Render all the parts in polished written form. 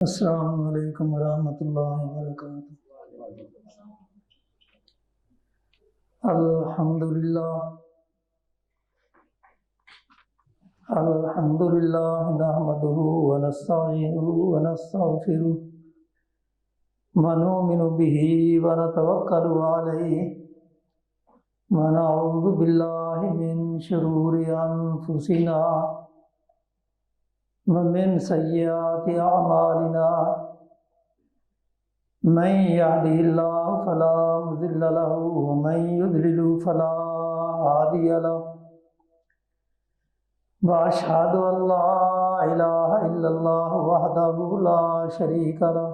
अस्सलामु अलैकुम वरहमतुल्लाहि वबरकातुहू। अल्हम्दुलिल्लाह नहमदुहु व नस्तईनुहु व नस्तगफिरुह व नुमिनु बिही व नतवक्कलु अलैहि व नऊज़ु बिल्लाहि मिन शुरूरि अनफुसिना व मिन सय्यिआति अअमालिना। मन यहदिहिल्लाहु फला मुज़िल्ल लहु व मन युद्लिलहु फला हादिय लहु। व अशहदु अल्ला इलाहा इल्लल्लाह वहदहु ला शरीक लहु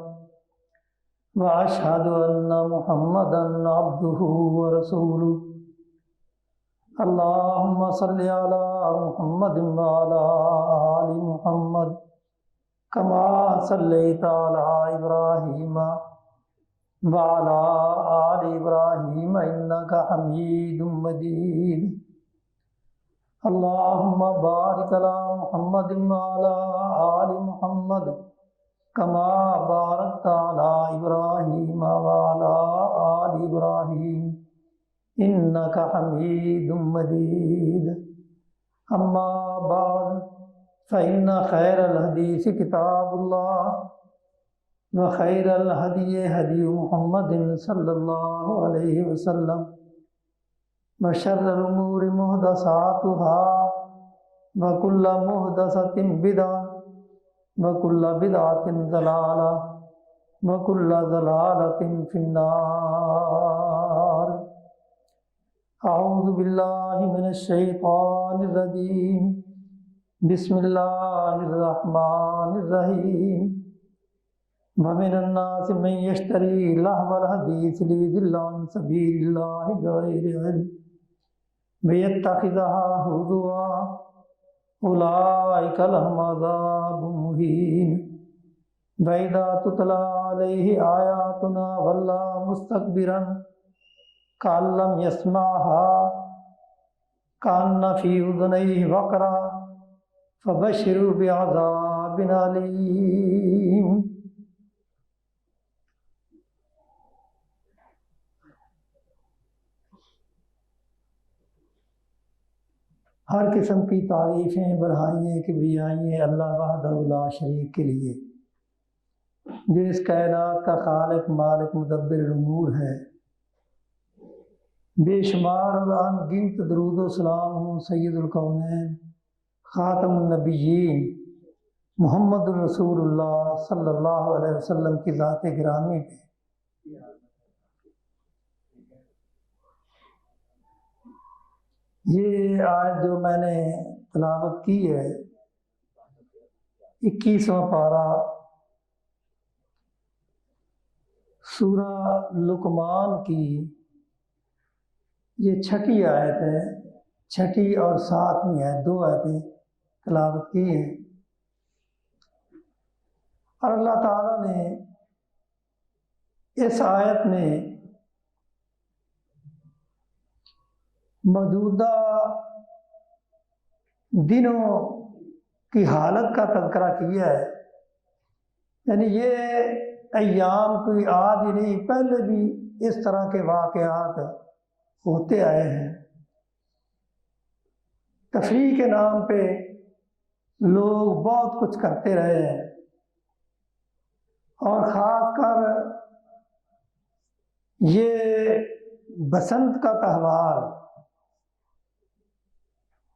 व अशहदु अन्ना मुहम्मदन अब्दुहु व रसूलुहु। अल्लाहुम्मा सल्लि अला मुहम्मदिन व अला आलि मुहम्मद कमा सल्लैता अला इब्राहीम व अला आलि इब्राहीम इन्नका हमीदुम मजीद। अल्लाहुम्मा बारिक अला मुहम्मदिन व अला आलि मुहम्मद कमा बारकता अला इब्राहीम व अला आलि इब्राहीम इन्नका हमीदुम मजीद। अम्मा बाद फ़इन्न खैरल हदीस किताबुल्लाह व खैरल हदी हदी मुहम्मदिन सल्लल्लाहु अलैहि वसल्लम व शर्रल उमूरि मुहदसातुहा व कुल्ल मुहदसतिन बिदअह व कुल्ल बिदअतिन ज़लाला व कुल्ल ज़लालतिन फिन्नार। अऊज़ु बिल्लाहि मिनश शैतानिर रजीम। बिस्मिल्लाहिर रहमानिर रहीम। व मिनन नासि मन यश्तरी लहवल हदीस लियुज़िल्ला अन सबीलिल्लाहि बिग़ैरि इल्म व यत्तखिज़हा हुज़ुवा उलाइका लहुम अज़ाबुम मुहीन। व इज़ा तुतला अलैहि आयातुना वल्ला मुस्तकबिरन कअल्लम यस्मअहा कअन्न फ़ी उज़ुनैहि वक़रा फ़बश्शिरहु बिअज़ाबिन अलीम। हर किस्म की तारीफ़ें बढ़ाइए किब्रियाइए अल्लाह वहदहु ला शरीक के लिए, जो इस कायनात का खालिक मालिक मुदब्बिर उमूर है। बेशुमार और अनगिनत दरूद व सलाम हूँ सय्यदुल कौनैन ख़ातमुन नबिय्यीन मुहम्मदुर रसूलुल्लाह सल्लल्लाहु अलैहि वसल्लम की ज़ात गिरामी पे। ये आज जो मैंने तिलावत की है 21वां पारा सूरा लुकमान की, ये छठी आयत है। छठी और 7वीं आयत, 2 आयतें तिलावत की हैं। और अल्लाह ताला ने इस आयत में मौजूदा दिनों की हालत का तज़किरा किया है। यानी ये अय्याम कोई आज ही नहीं, पहले भी इस तरह के वाक़यात होते आए हैं। तफरीह के नाम पे लोग बहुत कुछ करते रहे हैं और ख़ासकर ये बसंत का त्यौहार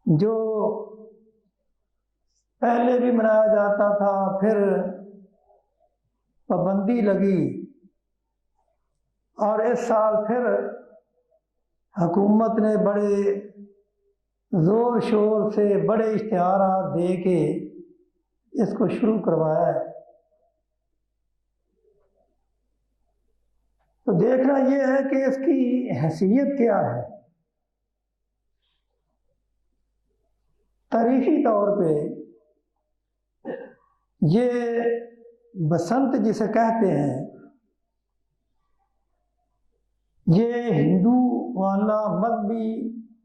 जो पहले भी मनाया जाता था, फिर पाबंदी लगी और इस साल फिर हुकूमत ने बड़े ज़ोर शोर से बड़े इश्तिहारात दे के इसको शुरू करवाया है। तो देखना ये है कि इसकी हैसियत क्या है। तारीखी तौर पे ये बसंत जिसे कहते हैं, ये हिंदू वाला मजहबी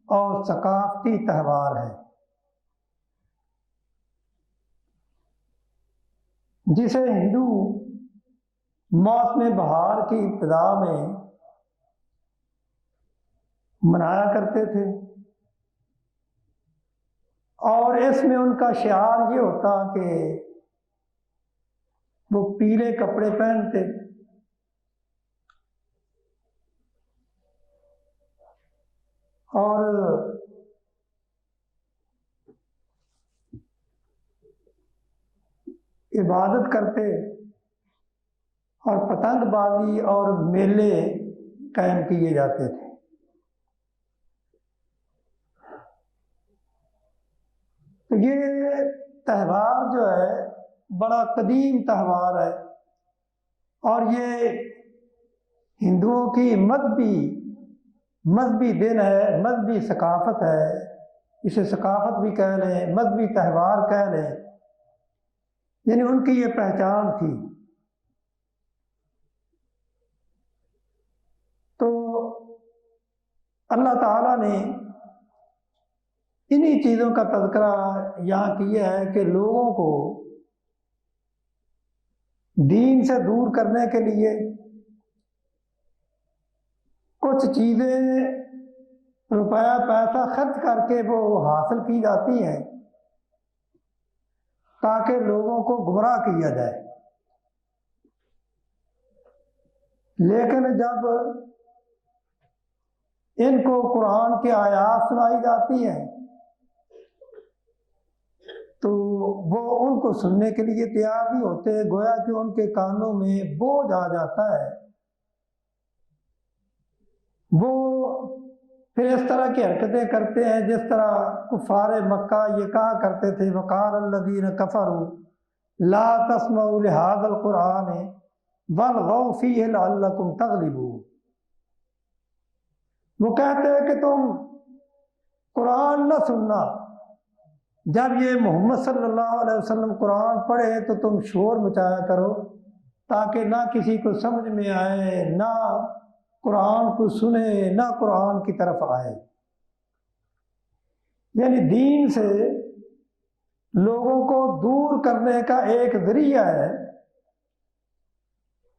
और सकाफती त्यौहार है। जिसे हिंदू मौसम बहार की इब्तिदा में मनाया करते थे, और इसमें उनका शिआर ये होता कि वो पीले कपड़े पहनते और इबादत करते और पतंगबाजी और मेले कायम किए जाते थे। तो ये त्यौहार जो है बड़ा कदीम त्यौहार है, और ये हिंदुओं की मजहबी दिन है, मजहबी सकाफत है। इसे सकाफत भी कह लें, मजहबी त्यौहार कह लें, यानी उनकी ये पहचान थी। तो अल्लाह ताला ने इन्हीं चीज़ों का तज़किरा यहाँ किया है कि लोगों को दीन से दूर करने के लिए कुछ चीज़ें रुपया पैसा खर्च करके वो हासिल की जाती हैं ताकि लोगों को गुमराह किया जाए। लेकिन जब इनको कुरान की आयत सुनाई जाती है तो वो उनको सुनने के लिए तैयार नहीं होते, गोया कि उनके कानों में बोझ आ जाता है। वो फिर इस तरह की हरकतें करते हैं जिस तरह कुफारे मक्का ये कहा करते थे, वक़ाल अल्लज़ीन कफ़रू ला तस्मऊ लिहाज़ल कुरान वल्गौ फ़ीहि लअल्लकुम तग़लिबून। वो कहते हैं कि तुम कुरान न सुनना, जब ये मोहम्मद सल्लल्लाहु अलैहि वसल्लम कुरान पढ़े तो तुम शोर मचाया करो ताकि ना किसी को समझ में आए, ना कुरान को सुने, ना कुरान की तरफ आए। यानी दीन से लोगों को दूर करने का एक जरिया है।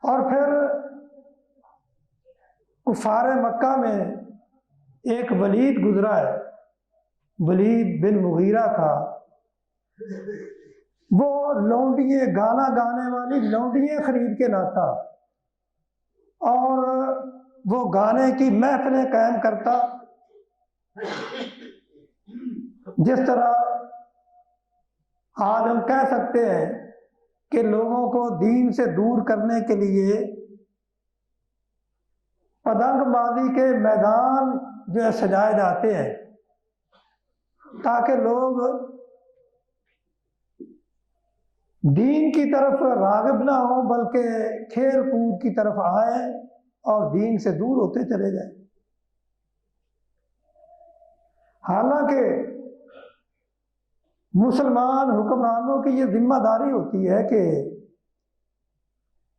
और फिर कुफारे मक्का में एक वलीद गुजरा है, वलीद बिन मुगीरा था। वो लौंडिये, गाना गाने वाली लौंडिये खरीद के लाता और वो गाने की महफिलें कायम करता। जिस तरह आज हम कह सकते हैं कि लोगों को दीन से दूर करने के लिए पतंगबाजी के मैदान जो है सजाए जाते हैं ताकि लोग दीन की तरफ राग़िब ना हो बल्कि खेल कूद की तरफ आए और दीन से दूर होते चले जाए। हालांकि मुसलमान हुक्मरानों की ये जिम्मेदारी होती है कि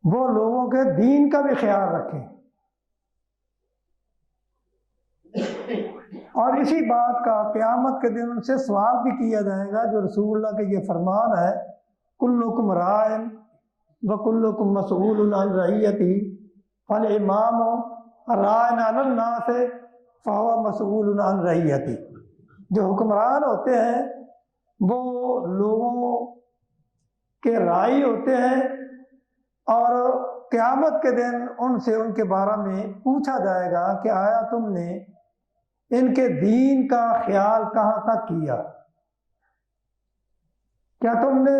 वो लोगों के दीन का भी ख्याल रखें। और इसी बात का क़यामत के दिन उनसे सवाल भी किया जाएगा, जो रसूलुल्लाह के ये फरमान है, कुल्लुकुम राइन व कुल्लुकुम मसऊलुन अन रइयती फल इमाम राइन अलन नास फहुवा मसऊलुन अन रइयती। जो हुक्मरान होते हैं वो लोगों के राई होते हैं और क़यामत के दिन उनसे उनके बारे में पूछा जाएगा कि आया तुमने इनके दीन का ख्याल कहाँ तक किया, क्या तुमने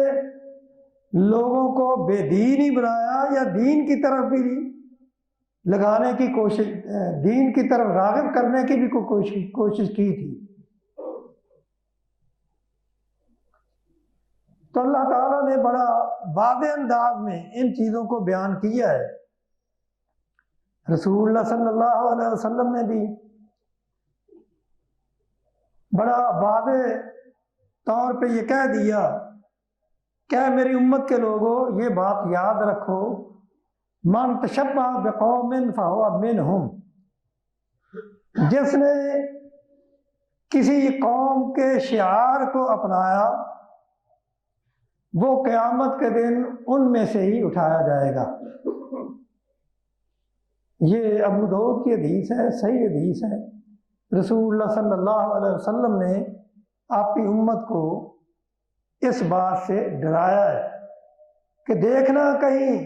लोगों को बेदीन ही बनाया या दीन की तरफ भी लगाने की कोशिश, दीन की तरफ राग़िब करने की भी कोशिश की थी। तो अल्लाह ताला ने बड़ा वाज़ेह अंदाज में इन चीज़ों को बयान किया है। रसूलुल्लाह सल्लल्लाहु अलैहि वसल्लम ने भी बड़ा वाज़ेह तौर पे ये कह दिया, क्या मेरी उम्मत के लोगों ये बात याद रखो, मन तशब्बह बिक़ौमिन फहुवा मिनहुम। जिसने किसी कौम के शिआर को अपनाया वो क़यामत के दिन उनमें से ही उठाया जाएगा। ये अबू दाऊद की हदीस है, सही हदीस है। रसूलुल्लाह सल्लल्लाहु अलैहि वसल्लम ने आपकी उम्मत को इस बात से डराया है कि देखना कहीं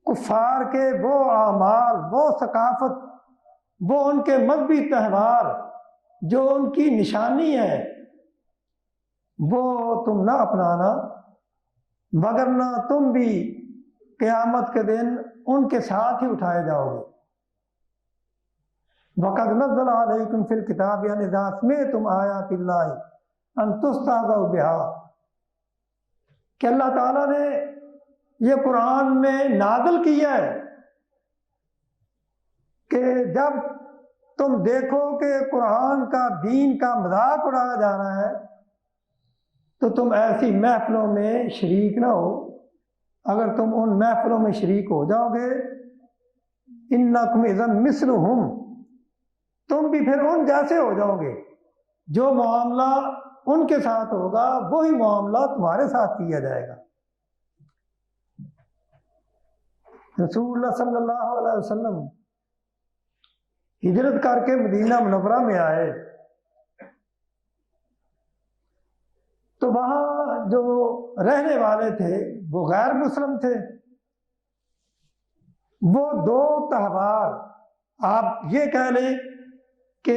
कुफार के वो आमाल, वो सकाफत, वो उनके मजहबी त्यौहार जो उनकी निशानी है, वो तुम ना अपनाना, वगरना तुम भी क़यामत के दिन उनके साथ ही उठाए जाओगे। वक़द नज़्ज़ल अलैकुम फिल किताब यानी इज़ा समिअ्तुम आयातिल्लाहि अन तुस्तहज़अ बिहा, कि अल्लाह ताला ने ये कुरान में नाज़िल किया है कि जब तुम देखो कि कुरान का, दीन का मजाक उड़ाया जा रहा है, तो तुम ऐसी महफिलों में शरीक ना हो। अगर तुम उन महफिलों में शरीक हो जाओगे, इन्नकुम इज़न मिस्लुहुम, तुम भी फिर उन जैसे हो जाओगे। जो मामला उनके साथ होगा वही मामला तुम्हारे साथ किया जाएगा। रसूलुल्लाह सल्लल्लाहु अलैहि वसल्लम हिजरत करके मदीना मुनव्वरा में आए, तो वहाँ जो रहने वाले थे वो गैर मुस्लिम थे। वो दो त्यौहार, आप ये कह लें कि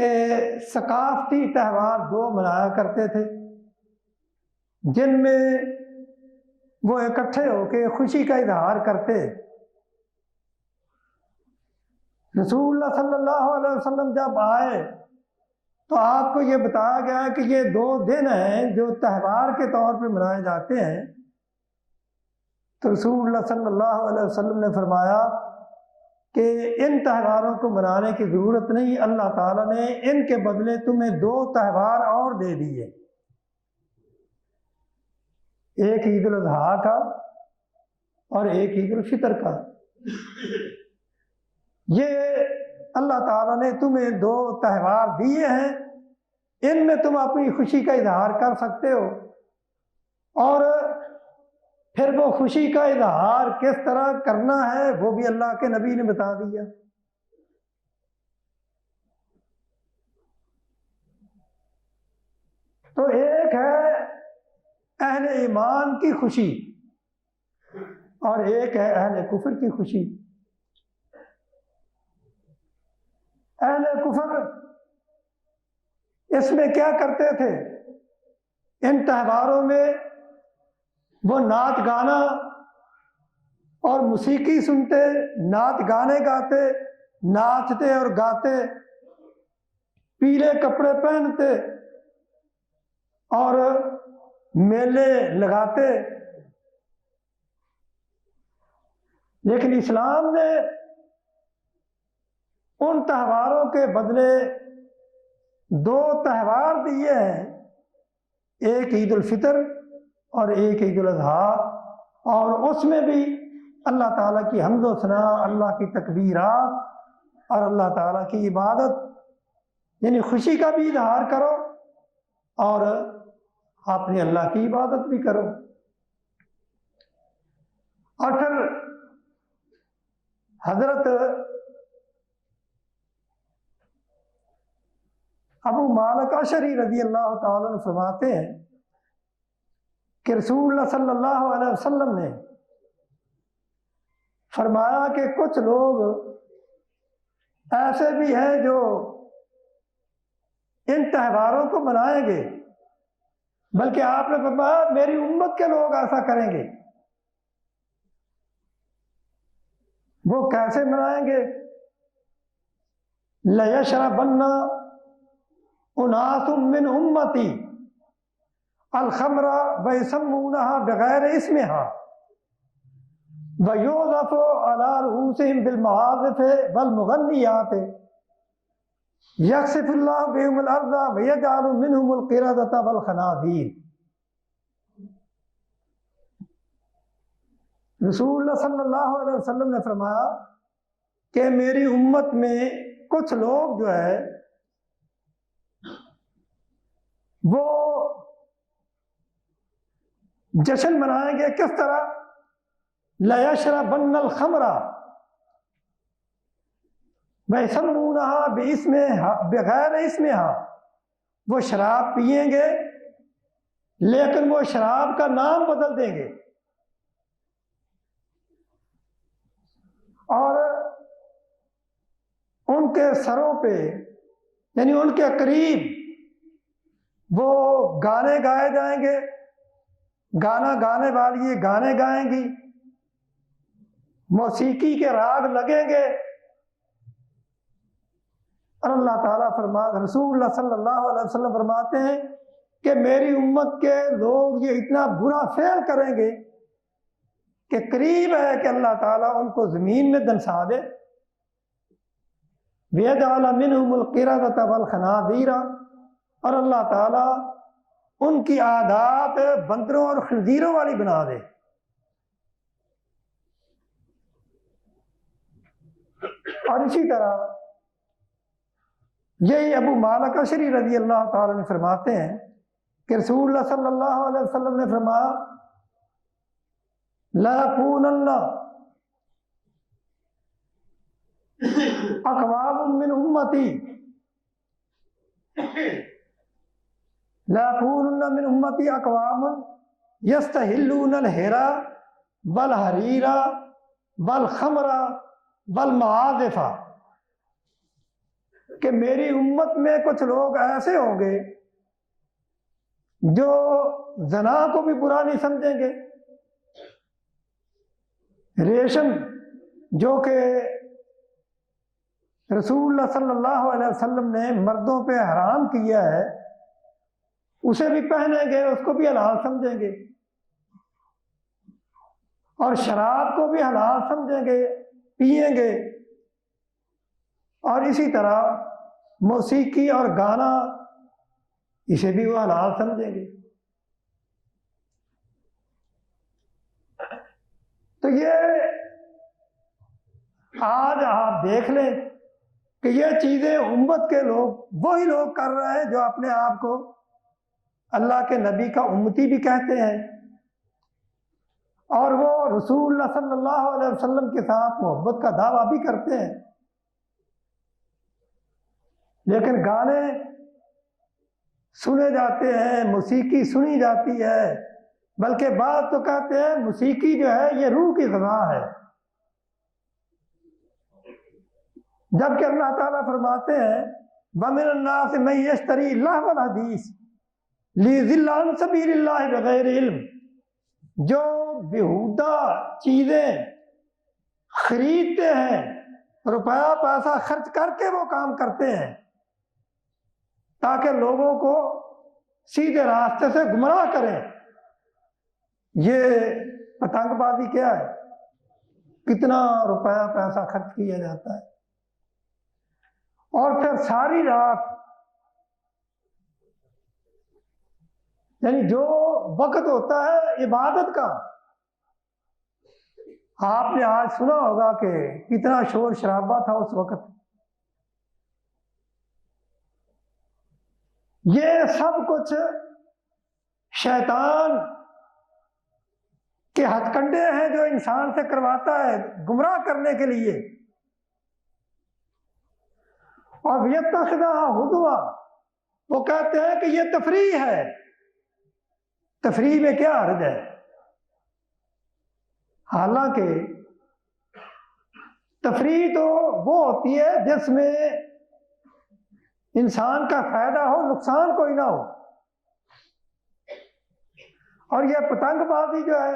सकाफती त्यौहार दो मनाया करते थे, जिनमें वो इकट्ठे होकर खुशी का इजहार करते। रसूलुल्लाह सल्लल्लाहु अलैहि वसल्लम जब आए तो आपको ये बताया गया कि ये दो दिन हैं जो त्यौहार के तौर पे मनाए जाते हैं। तो रसूलुल्लाह सल्लल्लाहु अलैहि वसल्लम ने फरमाया कि इन त्यौहारों को मनाने की ज़रूरत नहीं, अल्लाह ताला ने इनके बदले तुम्हें दो त्यौहार और दे दिए, एक ईद उल अज़हा का और एक ईद उल फितर का। ये अल्लाह ताला ने तुम्हें दो त्यौहार दिए हैं, इनमें तुम अपनी खुशी का इजहार कर सकते हो। और फिर वो खुशी का इजहार किस तरह करना है वो भी अल्लाह के नबी ने बता दिया। तो एक है अहले ईमान की खुशी और एक है अहले कुफर की खुशी। अहले कुफर इसमें क्या करते थे, इन त्यौहारों में वो नाच गाना और मौसीकी सुनते, नाच गाने गाते, नाचते और गाते, पीले कपड़े पहनते और मेले लगाते। लेकिन इस्लाम ने उन त्यौहारों के बदले दो त्यौहार दिए हैं, एक ईद उल फितर और एक ईद उल अज़हा। और उसमें भी अल्लाह ताला की हम्द व सना, अल्लाह की तकबीरात और अल्लाह ताला की इबादत, यानी खुशी का भी इजहार करो और अपने अल्लाह की इबादत भी करो। और फिर हजरत अबू मालिक अशरी रज़ी अल्लाह ताला अन्हु फरमाते हैं कि रसूलुल्लाह सल्लल्लाहु अलैहि वसल्लम ने फरमाया कि कुछ लोग ऐसे भी हैं जो इन त्यौहारों को मनाएंगे, बल्कि आपने फरमाया मेरी उम्मत के लोग ऐसा करेंगे। वो कैसे मनाएंगे? लयशरबन्ना उनासुम मिन उम्मती अल खमरा व यसम्मूनहा बगैर इस्मिहा व युज़फ़ु अला रुऊसिहिम बिल महाज़िफ़ वल मुग़न्नियात यख़सिफ़ुल्लाहु बिहिमुल अर्ज़ व यजअलु मिनहुमुल क़िरदत वल ख़नाज़ीर। रसूलुल्लाह सल्लल्लाहु अलैहि वसल्लम ने फरमाया कि मेरी उम्मत में कुछ लोग जो है वो जश्न मनाएंगे किस तरह, लयशरबन्नल खमरा वयसम्मूनहा बिस्मिहा बगैर इस्मिहा, वो शराब पिएंगे लेकिन वो शराब का नाम बदल देंगे। और उनके सरों पे यानी उनके करीब वो गाने गाए जाएंगे, गाना गाने वाली ये गाने गाएंगी, मौसीकी के राग लगेंगे। और अल्लाह ताला रसूल सल्लल्लाहु अलैहि वसल्लम फरमाते हैं कि मेरी उम्मत के लोग ये इतना बुरा फेल करेंगे कि करीब है कि अल्लाह ताला उनको जमीन में दंसा दे। वयजअल मिनहुमुल क़िरदता वल खनाज़ीरा, और अल्लाह ताला उनकी आदात बंदरों और खंजीरों वाली बना दे। और इसी तरह यही अबू मालिक अशरी रज़ी अल्लाह ताला ने फरमाते हैं कि रसूलुल्लाह सल्लल्लाहु अलैहि वसल्लम ने फरमाया, ला यकूनन्ना अक़वामुम मिन उम्मती, ला यकूनन्ना मिन उम्मती अक़वामुन यस्तहिल्लूनल हिरा वल हरीरा वल खमरा वल मआज़िफ़ा, कि मेरी उम्मत में कुछ लोग ऐसे होंगे जो ज़ना को भी बुरा नहीं समझेंगे, रेशम जो कि रसूलुल्लाह सल्लल्लाहु अलैहि वसल्लम ने मर्दों पे हराम किया है उसे भी पहनेंगे, उसको भी हलाल समझेंगे, और शराब को भी हलाल समझेंगे, पिएंगे। और इसी तरह मौसीकी और गाना इसे भी वो हलाल समझेंगे। तो ये आज आप देख लें कि ये चीजें उम्मत के लोग वही लोग कर रहे हैं जो अपने आप को अल्लाह के नबी का उम्मती भी कहते हैं, और वो रसूलुल्लाह सल्लल्लाहु अलैहि वसल्लम के साथ मोहब्बत का दावा भी करते हैं, लेकिन गाने सुने जाते हैं, मौसीकी सुनी जाती है, बल्कि बात तो कहते हैं मौसीकी जो है ये रूह की ग़िज़ा है। जबकि अल्लाह ताला फरमाते हैं, वमिनन नास मन यश्तरी लहवल हदीस लियुज़िल्ला अन सबीलिल्लाहि बगैर इल्म, जो बेहुदा चीजें खरीदते हैं, रुपया पैसा खर्च करके वो काम करते हैं ताकि लोगों को सीधे रास्ते से गुमराह करें। ये पतंगबाजी क्या है, कितना रुपया पैसा खर्च किया जाता है, और फिर सारी रात यानी जो वक्त होता है इबादत का, आपने आज सुना होगा कि कितना शोर शराबा था उस वक्त। ये सब कुछ शैतान के हथकंडे हैं जो इंसान से करवाता है गुमराह करने के लिए। और यत्तखिज़ा हुज़वा, वो कहते हैं कि ये तफरीह है। तफरीह में क्या हर्ज है? हालांकि तफरीह तो वो होती है जिसमें इंसान का फायदा हो, नुकसान कोई ना हो। और यह पतंगबाजी जो है,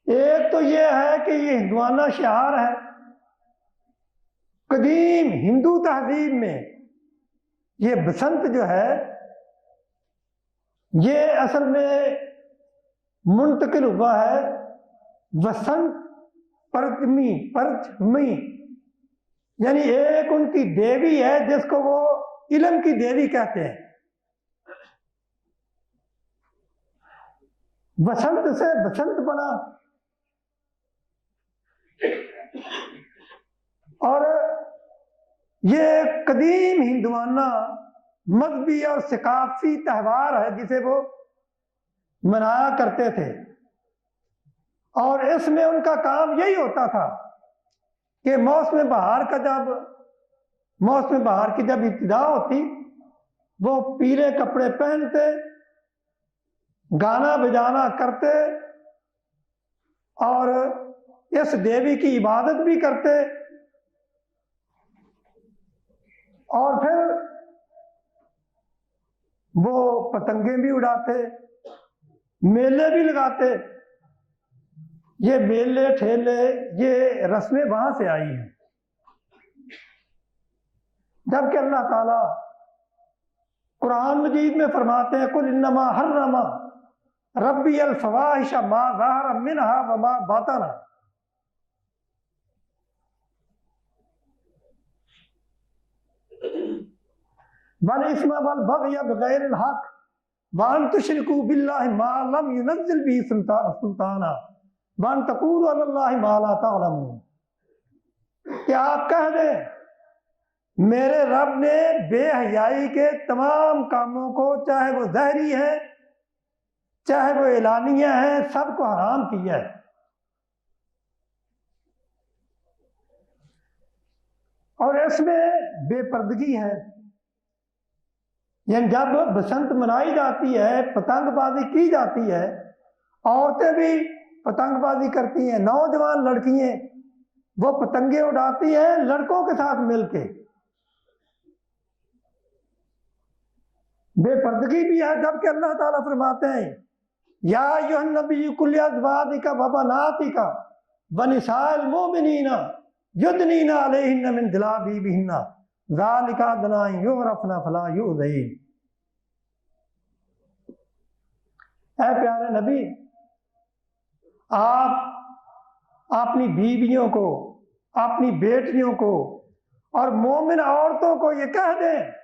एक तो यह है कि ये हिंदुआना शिआर है। कदीम हिंदू तहजीब में ये बसंत जो है ये असल में मुंतकिल हुआ है वसंत परचमी, यानी एक उनकी देवी है जिसको वो इल्म की देवी कहते हैं। बसंत से बसंत बना, और ये कदीम हिंदुआना मजहबी और सकाफती त्यौहार है जिसे वो मनाया करते थे। और इसमें उनका काम यही होता था कि मौसम बहार की जब इब्तिदा होती, वो पीले कपड़े पहनते, गाना बजाना करते और इस देवी की इबादत भी करते, और फिर वो पतंगे भी उड़ाते, मेले भी लगाते। ये मेले ठेले, ये रस्में वहां से आई हैं। जबकि अल्लाह ताला कुरान मजीद में फरमाते हैं, कुल इन्नमा हर्रमा रब्बी अल फवाहिश मा ज़हरा मिनहा व मा बतना। वल इस्मा वल बग़य बिग़ैरिल हक़ व अन तुश्रिकू बिल्लाहि मा लम युनज़्ज़िल बिही सुल्ताना व अन तक़ूलू अलल्लाहि मा ला तअलमून। कि आप कह दें, मेरे रब ने बेहयाई के तमाम कामों को, चाहे वो ज़हरी है चाहे वो एलानिया है, सबको हराम किया है। और इसमें बेपर्दगी है। यानी जब बसंत मनाई जाती है, पतंगबाजी की जाती है, औरतें भी पतंगबाजी करती हैं, नौजवान लड़कियां वो पतंगे उड़ाती हैं लड़कों के साथ मिलके। बेपर्दगी भी है। जबकि अल्लाह ताला फरमाते हैं, या अय्युहन नबी कुल अज़वाजिका व बनातिका व निसाइल मुमिनीना युदनीना अलैहिन्ना मिन जलाबिबिहिन्ना ज़ालिका अदना अन युरफ़ना फला युज़ैन। ऐ प्यारे नबी, आप अपनी बीवियों को, अपनी बेटियों को और मोमिन औरतों को ये कह दें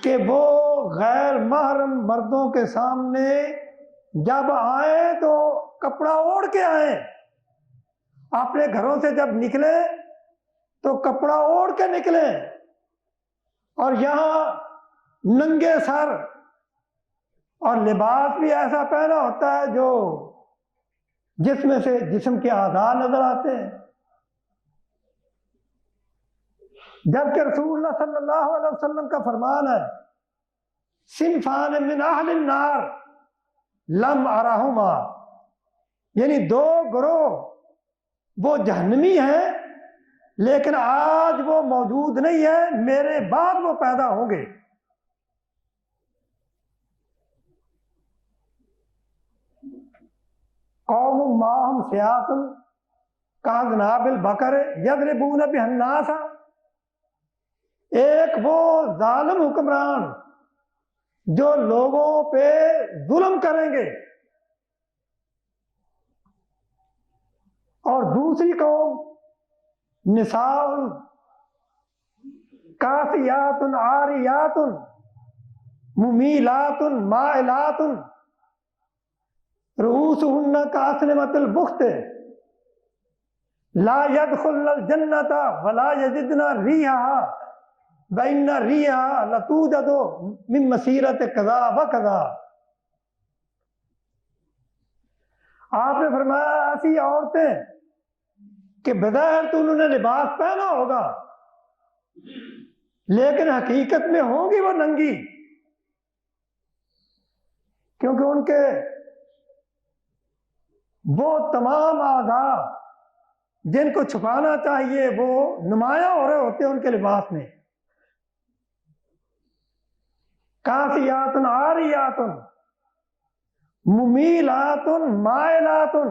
कि वो गैर महरम मर्दों के सामने जब आए तो कपड़ा ओढ़ के आए। अपने घरों से जब निकले तो कपड़ा ओढ़ के निकले, और यहां नंगे सर, और लिबास भी ऐसा पहना होता है जो जिसमें से जिस्म के आधार नजर आते हैं। जबकि रसूलुल्लाह सल्लल्लाहु अलैहि वसल्लम का फरमान है, सिनफान मिन अहलिन नार लम अरहुमा, यानी दो गिरोह वो जहन्नमी है लेकिन आज वो मौजूद नहीं है, मेरे बाद वो पैदा होंगे। कौम माहम सियातुन काज़नाबिल बकर यदरिबून बिहन्नासा। एक वो जालिम हुक्मरान जो लोगों पे जुल्म करेंगे, और दूसरी कौम निसाउन कासियातुन आरियातुन मुमीलातुन माइलातुन रूसुहुन्ना कास्निमतुल बुख्त ला यदखुलुल जन्नता वला यजिदना रिहा व इन्ना रिहा लतूजदु मिन मसीरत कज़ा व कज़ा। आपने फरमाया, ऐसी औरतें कि बज़ाहिर तो उन्होंने लिबास पहना होगा लेकिन हकीकत में होंगी वो नंगी, क्योंकि उनके वो तमाम आधा जिनको छुपाना चाहिए वो नुमाया हो रहे होते हैं उनके लिबास में। कासियातुन आरियातुन मुमीलातुन माइलातुन,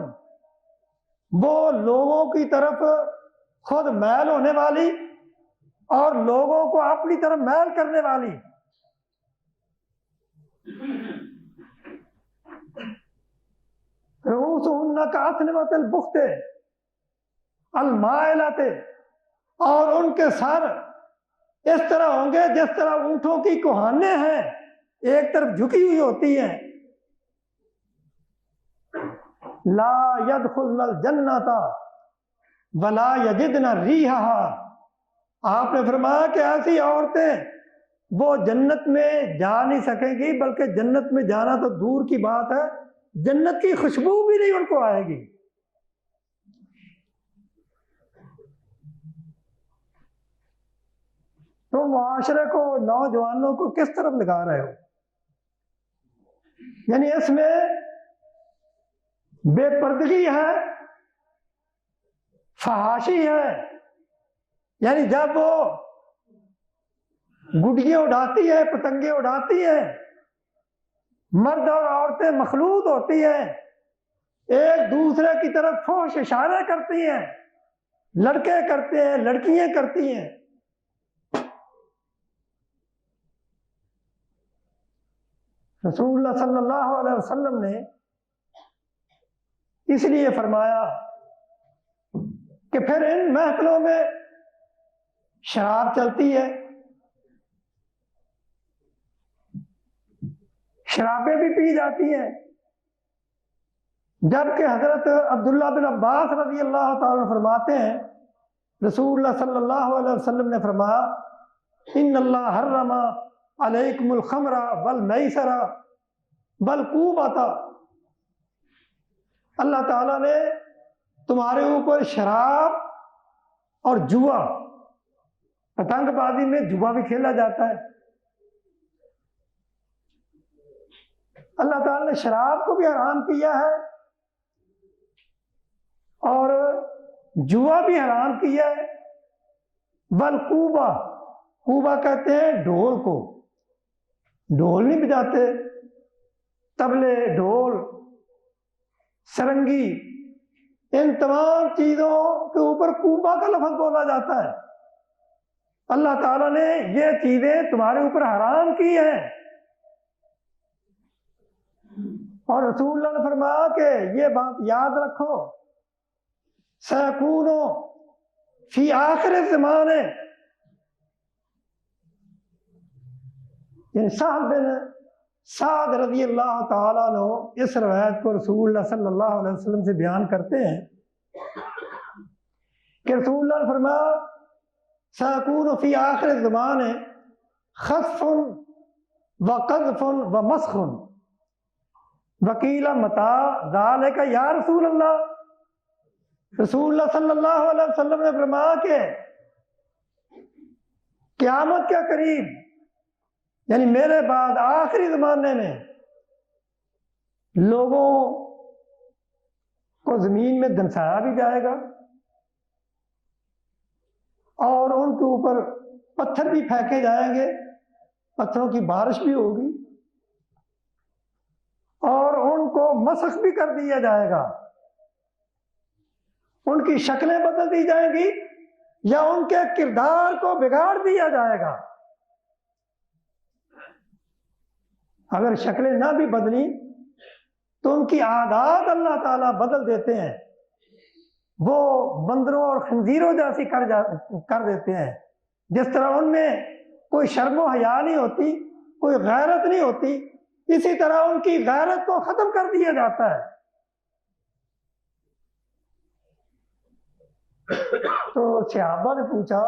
वो लोगों की तरफ खुद मैल होने वाली और लोगों को अपनी तरफ मैल करने वाली। रूसुहुन्ना कास्निमतुल बुख्त अल माइलाते, और उनके सर इस तरह होंगे जिस तरह ऊंटों की कुहाने हैं, एक तरफ झुकी हुई होती हैं। ला यदखुलुल जन्नता वला यजिदना रिहा। आपने फरमाया कि ऐसी औरतें वो जन्नत में जा नहीं सकेंगी, बल्कि जन्नत में जाना तो दूर की बात है, जन्नत की खुशबू भी नहीं उनको आएगी। तो मुआशरे को, नौजवानों को किस तरफ लगा रहे हो? यानी इसमें बेपर्दगी है, फहाशी है। यानी जब वो गुडियां उड़ाती है, पतंगे उड़ाती है, मर्द और औरतें मखलूत होती हैं, एक दूसरे की तरफ फोश इशारे करती हैं, लड़के करते हैं, लड़कियां करती हैं। रसूलुल्लाह सल्लल्लाहु अलैहि वसल्लम ने इसलिए फरमाया कि फिर इन महफिलों में शराब चलती है, शराबें भी पी जाती हैं। जबकि हजरत अब्दुल्लाह बिन अब्बास रज़ी अल्लाह ताला फरमाते हैं, रसूलुल्लाह सल्लल्लाहु अलैहि वसल्लम ने फरमाया, इन्नल्लाह हर्रमा अलैकुमुल खमरा वल मैसरा वल कूबता। अल्लाह ताला ने तुम्हारे ऊपर शराब और जुआ, पतंगबाजी में जुआ भी खेला जाता है, अल्लाह ताला ने शराब को भी हराम किया है और जुआ भी हराम किया है। बल कूबा, कूबा कहते हैं ढोल को, ढोल नहीं बजाते, तबले, ढोल, सरंगी, इन तमाम चीजों के ऊपर कूबा का लफ्ज बोला जाता है। अल्लाह ताला ने ये चीजें तुम्हारे ऊपर हराम की हैं। और रसूलुल्लाह ने फरमाया कि ये बात याद रखो, सयकूनो फी आखिर ज़माने, साद बिन साद रज़ी अल्लाह ताला अन्हु इस रवायत को रसूलुल्लाह सल्लल्लाहु अलैहि वसल्लम से बयान करते हैं कि रसूलुल्लाह ने फरमाया, सयकूनु फी आखिर ज़माने खस्फुन व क़ज़फुन व मस्खुन वकीला मता ज़ालिका या रसूल अल्लाह। रसूलुल्लाह सल्लल्लाहु अलैहि वसल्लम ने फरमाया कि क़यामत के करीब, यानी मेरे बाद आखिरी ज़माने में, लोगों को ज़मीन में दंसाया भी जाएगा और उनके ऊपर पत्थर भी फेंके जाएंगे, पत्थरों की बारिश भी होगी और उनको मसख भी कर दिया जाएगा, उनकी शक्लें बदल दी जाएंगी या उनके किरदार को बिगाड़ दिया जाएगा। अगर शक्लें ना भी बदली तो उनकी आदत अल्लाह ताला बदल देते हैं, वो बंदरों और खंजीरों जैसी कर देते हैं। जिस तरह उनमें कोई शर्म व हया नहीं होती, कोई गैरत नहीं होती, इसी तरह उनकी गैरत को खत्म कर दिया जाता है। तो सहाबा ने पूछा,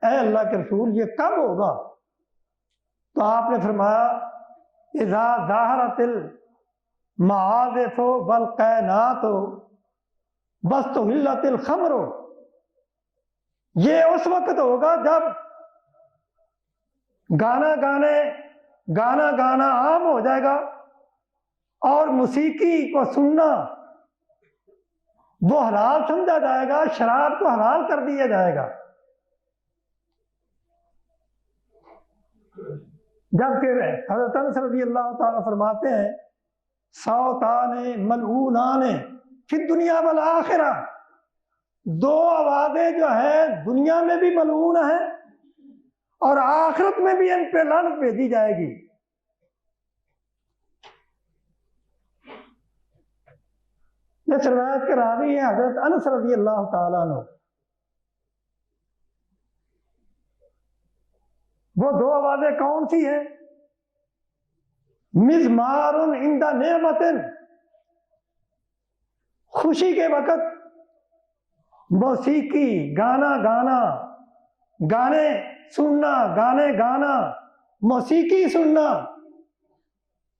ऐ अल्लाह के रसूल, ये कब होगा? तो आपने फरमाया, इज़ा ज़ाहरतिल मआज़िफ़ु वल कैनातु वस्तुहिल्लतिल खम्रु, ये उस वक्त होगा जब गाना गाना आम हो जाएगा और मौसीकी को सुनना वो हलाल समझा जाएगा, शराब को हलाल कर दिया जाएगा। जबकि हज़रत अनस रज़ी अल्लाह ताला फरमाते हैं, सौताने मलऊनाने फिर दुनिया वल आखिरा, दो आवाज़ें जो है दुनिया में भी मलऊन है और आखिरत में भी इन पे लानत भेजी जाएगी। इस रिवायत के रावी है हज़रत अनस रज़ी अल्लाह ताला अन्हु। वो दो आवाजें कौन सी हैं? मिज़मारुन इंदा नेमतिन, खुशी के वक़्त मौसीकी, गाना गाना, गाने सुनना, गाने गाना, मौसीकी सुनना,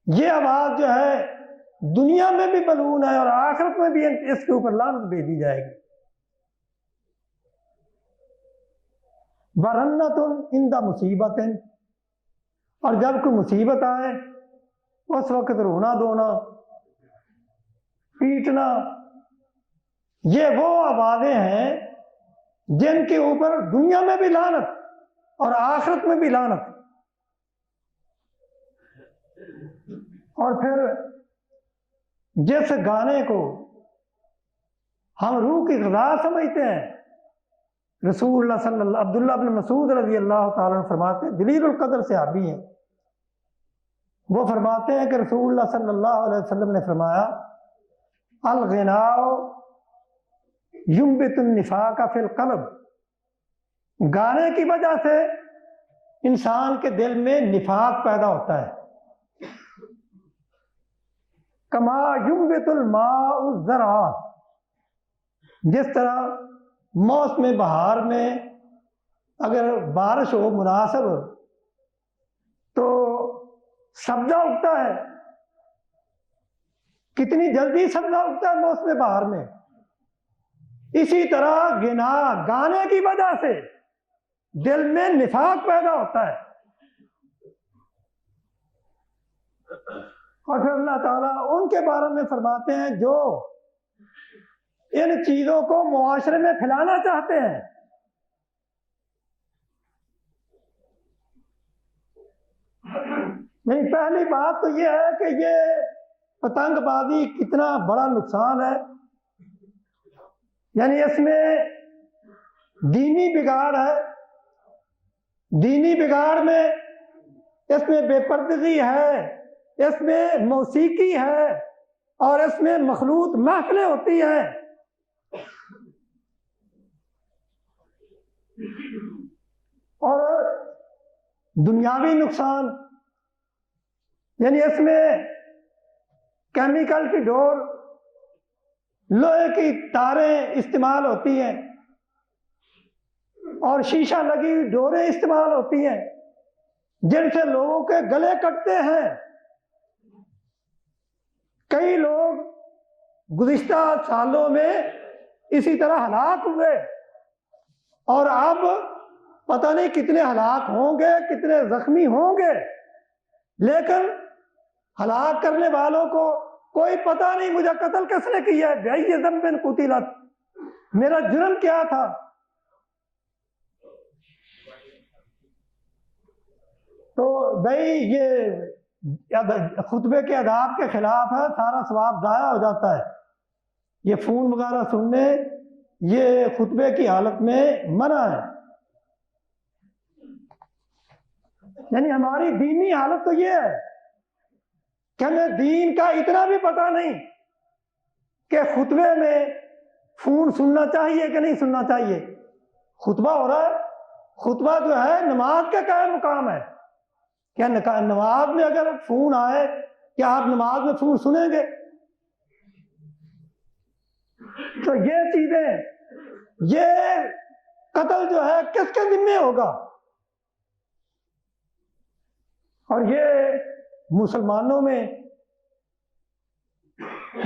ये आवाज़ जो है दुनिया में भी मलून है और आखिरत में भी इसके ऊपर लानत भेजी जाएगी। वरन्नतुन इंदा मुसीबतिन, और जब कोई मुसीबत आए उस वक्त रोना धोना, पीटना, ये वो आवाज़ें हैं जिनके ऊपर दुनिया में भी लानत और आखिरत में भी लानत। और फिर जिस गाने को हम रूह की ग़िज़ा समझते हैं, रसूलुल्लाह सल्लल्लाहु, अब्दुल्लाह बिन मसूद रज़ी अल्लाह ताला अन्हु फरमाते हैं, जलीलुल क़द्र सहाबी हैं, वो फरमाते हैं कि रसूलुल्लाह सल्लल्लाहु अलैहि वसल्लम ने फरमाया, अल ग़िनाउ युंबितुन निफाक़ फ़िल क़ल्ब, गाने की वजह से इंसान के दिल में निफाक पैदा होता है। कमा युंबितुल माउ ज़रा, जिस तरह मौसम बहार में अगर बारिश हो मुनासिब तो सब्जा उगता है, कितनी जल्दी सब्जा उगता है मौसम बहार में, इसी तरह गिना गाने की वजह से दिल में निफाक पैदा होता है। और फिर अल्लाह ताला उनके बारे में फरमाते हैं जो इन चीजों को मुआशरे में फैलाना चाहते हैं। नहीं, पहली बात तो यह है कि ये पतंगबाजी कितना बड़ा नुकसान है, यानी इसमें दीनी बिगाड़ है, दीनी बिगाड़ में इसमें बेपर्दगी है, इसमें मौसीकी है और इसमें मखलूत महफिलें होती हैं। और दुनियावी नुकसान, यानी इसमें केमिकल की डोर, लोहे की तारें इस्तेमाल होती हैं और शीशा लगी डोरें इस्तेमाल होती हैं जिनसे लोगों के गले कटते हैं। कई लोग गुज़िश्ता सालों में इसी तरह हलाक हुए और अब पता नहीं कितने हलाक होंगे, कितने जख्मी होंगे, लेकिन हलाक करने वालों को कोई पता नहीं मुझे कत्ल किसने किया है, भाई ये ज़म्बिन कुतिलत, मेरा जुर्म क्या था। तो भाई ये खुतबे के अदाब के खिलाफ है, सारा सवाब ज़ाया हो जाता है। ये फ़ोन वगैरह सुनने ये खुतबे की हालत में मना है। यानी हमारी दीनी हालत तो ये है कि हमें दीन का इतना भी पता नहीं कि खुतबे में फ़ोन सुनना चाहिए कि नहीं सुनना चाहिए। खुतबा हो रहा है, खुतबा जो है नमाज का क्या मुकाम है, क्या नमाज में अगर फ़ोन आए क्या आप नमाज में फ़ोन सुनेंगे? तो ये चीजें, ये कत्ल जो है किसके जिम्मे होगा? और ये मुसलमानों में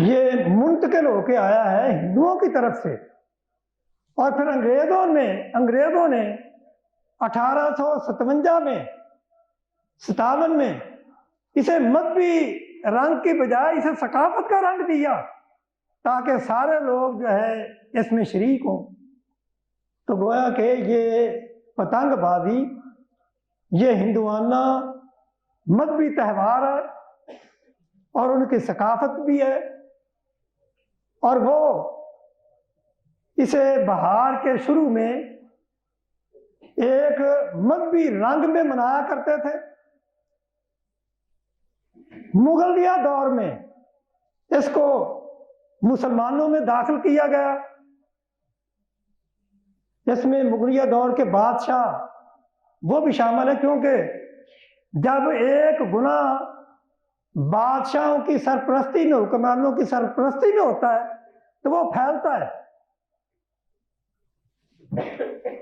ये मुंतकिल होके आया है हिंदुओं की तरफ से, और फिर अंग्रेजों ने 1857 में 57 में इसे मजहबी रंग की बजाय इसे सकाफत का रंग दिया ताकि सारे लोग जो है इसमें शरीक हों। तो गोया कि ये पतंगबाजी ये हिंदुआना मजहबी त्यौहार है और उनकी सकाफत भी है, और वो इसे बहार के शुरू में एक मजहबी रंग में मनाया करते थे। मुगलिया दौर में इसको मुसलमानों में दाखिल किया गया। इसमें मुगलिया दौर के बादशाह वो भी शामिल है, क्योंकि जब एक गुनाह बादशाहों की सरपरस्ती में, हुक्मरानों की सरपरस्ती में होता है तो वो फैलता है।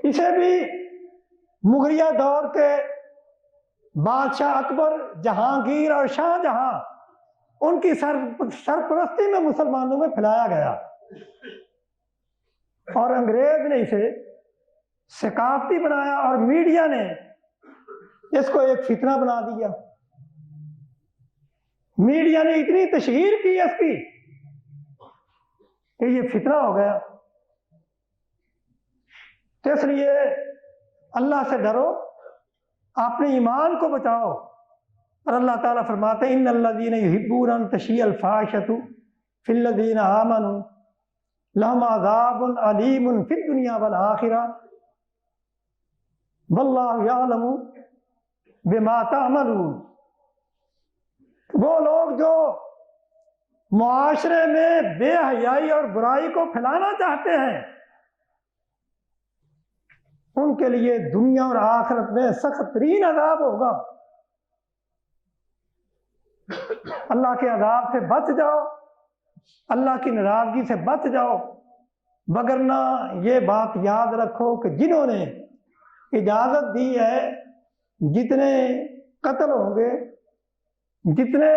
इसे भी मुगलिया दौर के बादशाह अकबर, जहांगीर और शाहजहां, उनकी सरपरस्ती में मुसलमानों में फैलाया गया और अंग्रेज ने इसे सकाफती बनाया और मीडिया ने इसको एक फितना बना दिया। मीडिया ने इतनी तशहीर की इसकी कि ये फितना हो गया। तो इसलिए अल्लाह से डरो, अपने ईमान को बचाओ। और अल्लाह ताला फरमाते हैं इन्नल्लज़ीना युहिब्बूना अन तशियअल फाहिशतु फिल्लज़ीना आमनू लहुम अज़ाबुन अलीमुन फिद दुनिया वल आखिरा वल्लाहु यअलमु बिमा तअमलून। वो लोग जो मुआशरे में बेहयाई और बुराई को फैलाना चाहते हैं, उनके लिए दुनिया और आखिरत में सख्त तरीन अजाब होगा। अल्लाह के अजाब से बच जाओ, अल्लाह की नाराजगी से बच जाओ। वगरना ये बात याद रखो कि जिन्होंने इजाजत दी है, जितने कत्ल होंगे, जितने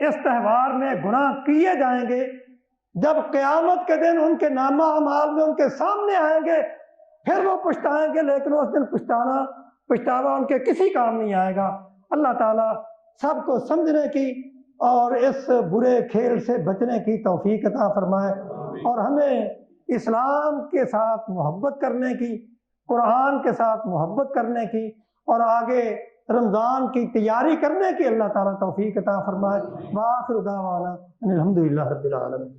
इस त्यौहार में गुनाह किए जाएंगे, जब क़यामत के दिन उनके नामा अमाल में उनके सामने आएंगे, फिर वो पछताएंगे, लेकिन उस दिन पछतावा उनके किसी काम नहीं आएगा। अल्लाह ताला सबको समझने की और इस बुरे खेल से बचने की तौफीक अता फरमाए और हमें इस्लाम के साथ मोहब्बत करने की, कुरान के साथ मोहब्बत करने की और आगे रमज़ान की तैयारी करने की अल्लाह ताला तौफीक अता फरमाए। व आखिरु दावाना अनिल हम्दुलिल्लाहि रब्बिल आलमीन।